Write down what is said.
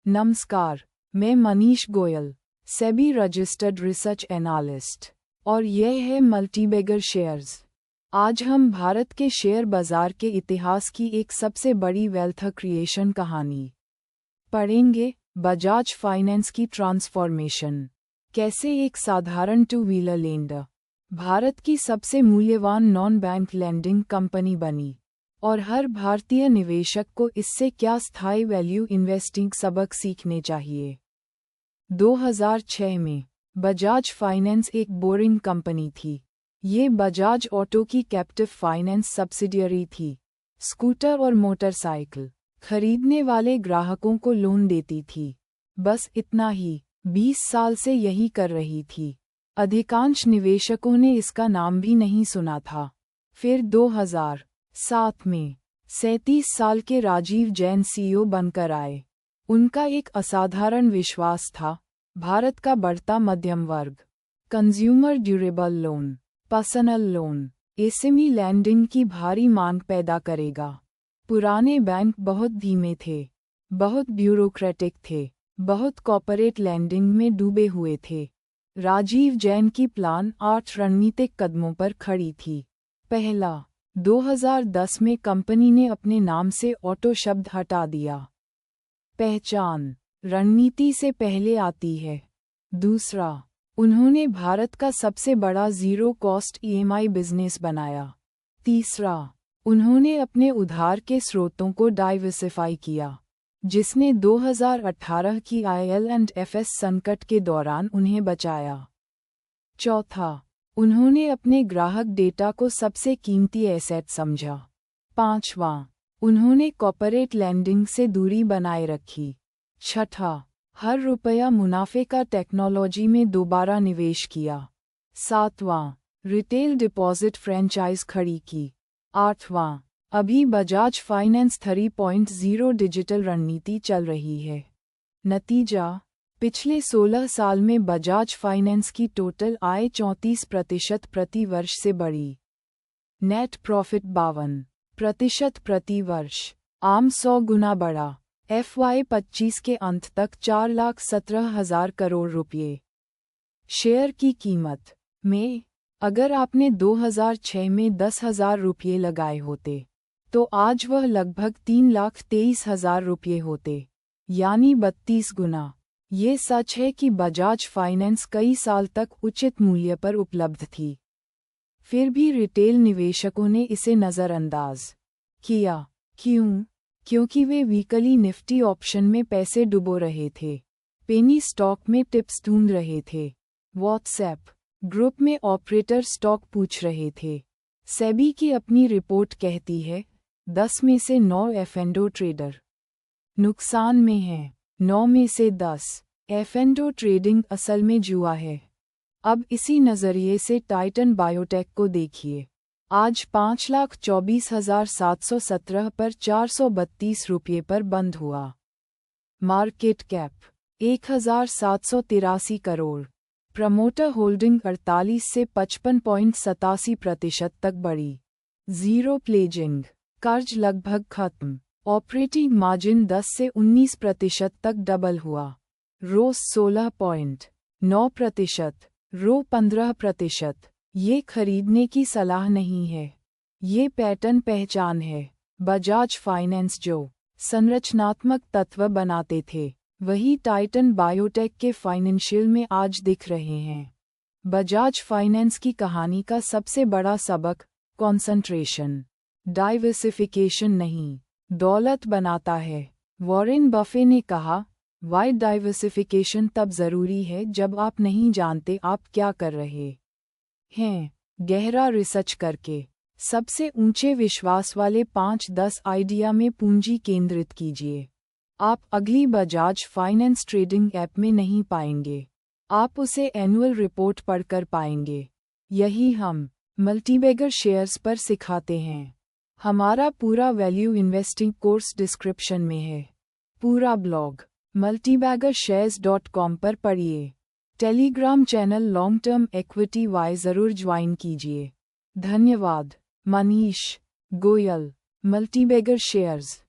नमस्कार, मैं Manish Goyal, SEBI registered research analyst, और यह है मल्टीबैगर शेयर्स। आज हम भारत के शेयर बाजार के इतिहास की एक सबसे बड़ी वेल्थ क्रिएशन कहानी पढ़ेंगे। बजाज फाइनेंस की ट्रांसफॉर्मेशन, कैसे एक साधारण टू व्हीलर लेंडर भारत की सबसे मूल्यवान नॉन बैंक लेंडिंग कंपनी बनी, और हर भारतीय निवेशक को इससे क्या स्थायी वैल्यू इन्वेस्टिंग सबक सीखने चाहिए। 2006 में बजाज फाइनेंस एक बोरिंग कंपनी थी। ये बजाज ऑटो की कैप्टिव फाइनेंस सब्सिडियरी थी। स्कूटर और मोटरसाइकिल खरीदने वाले ग्राहकों को लोन देती थी। बस इतना ही। 20 साल से यही कर रही थी। अधिकांश निवेशकों ने इसका नाम भी नहीं सुना था। फिर 2007 में 37 साल के राजीव जैन सीईओ बनकर आए। उनका एक असाधारण विश्वास था, भारत का बढ़ता मध्यम वर्ग consumer durable loan, personal loan, SME lending की भारी मांग पैदा करेगा। पुराने बैंक बहुत धीमे थे, बहुत ब्यूरोक्रेटिक थे, बहुत कॉर्पोरेट लैंडिंग में डूबे हुए थे। राजीव जैन की प्लान 8 रणनीतिक कदमों पर खड़ी थी। पहला, 2010 में कंपनी ने अपने नाम से ऑटो शब्द हटा दिया। पहचान रणनीति से पहले आती है। दूसरा, उन्होंने भारत का सबसे बड़ा जीरो कॉस्ट ईएमआई बिजनेस बनाया। तीसरा, उन्होंने अपने उधार के स्रोतों को डाइवर्सिफाई किया, जिसने 2018 की IL&FS संकट के दौरान उन्हें बचाया। चौथा, उन्होंने अपने ग्राहक डेटा को सबसे कीमती एसेट समझा। पांचवां, उन्होंने कॉर्पोरेट लैंडिंग से दूरी बनाए रखी। छठा, हर रुपया मुनाफे का टेक्नोलॉजी में दोबारा निवेश किया। सातवां, रिटेल डिपॉजिट फ्रेंचाइज खड़ी की। आठवां, अभी बजाज फाइनेंस 3.0 डिजिटल रणनीति चल रही है। नतीजा, पिछले 16 साल में बजाज फाइनेंस की टोटल आय 34% प्रति वर्ष से बढ़ी। नेट प्रॉफिट 52% प्रति वर्ष, आम 100 गुना बढ़ा। FY25 के अंत तक 4,17,000 करोड़ रुपये। शेयर की कीमत में, अगर आपने 2006 में 10,000 रुपये लगाए होते, तो आज वह लगभग 3,23,000 रुपये होते, यानी 32 गुना। ये सच है कि बजाज फाइनेंस कई साल तक उचित मूल्य पर उपलब्ध थी। फिर भी रिटेल निवेशकों ने इसे नज़रअंदाज किया। क्यों? क्योंकि वे वीकली निफ्टी ऑप्शन में पैसे डुबो रहे थे, पेनी स्टॉक में टिप्स ढूंढ रहे थे, व्हाट्सएप ग्रुप में ऑपरेटर स्टॉक पूछ रहे थे। सेबी की अपनी रिपोर्ट कहती है, 10 में से 9 एफ&ओ ट्रेडर नुकसान में हैं। 9 में से 10 एफ&ओ ट्रेडिंग असल में जुआ है। अब इसी नज़रिए से टाइटन बायोटेक को देखिए। आज 5,24,717 पर 432 रुपये पर बंद हुआ। Market cap 1,783 crore. Promoter holding 48 से 55.87% तक बढ़ी। जीरो प्लेजिंग, कर्ज लगभग खत्म। ऑपरेटिंग मार्जिन 10 से 19% तक डबल हुआ। रोस 16.9%, रो 15%। ये खरीदने की सलाह नहीं है, ये पैटर्न पहचान है। बजाज फाइनेंस जो संरचनात्मक तत्व बनाते थे, वही टाइटन बायोटेक के फाइनेंशियल में आज दिख रहे हैं। बजाज फाइनेंस की कहानी का सबसे बड़ा सबक कॉन्सेंट्रेशन, डाइवर्सिफिकेशन नहीं, दौलत बनाता है। वॉरेन बफे ने कहा, वाइड डाइवर्सिफिकेशन तब जरूरी है जब आप नहीं जानते आप क्या कर रहे हैं। गहरा रिसर्च करके सबसे ऊंचे विश्वास वाले 5-10 आइडिया में पूंजी केंद्रित कीजिए। आप अगली बजाज फाइनेंस ट्रेडिंग ऐप में नहीं पाएंगे, आप उसे एनुअल रिपोर्ट पढ़कर पाएंगे। यही हम मल्टीबैगर शेयर्स पर सिखाते हैं। हमारा पूरा वैल्यू इन्वेस्टिंग कोर्स डिस्क्रिप्शन में है। पूरा ब्लॉग multibaggershares.com पर पढ़िए। Telegram channel long term equity वाई जरूर ज्वाइन कीजिए। धन्यवाद। Manish Goyal, multibagger shares.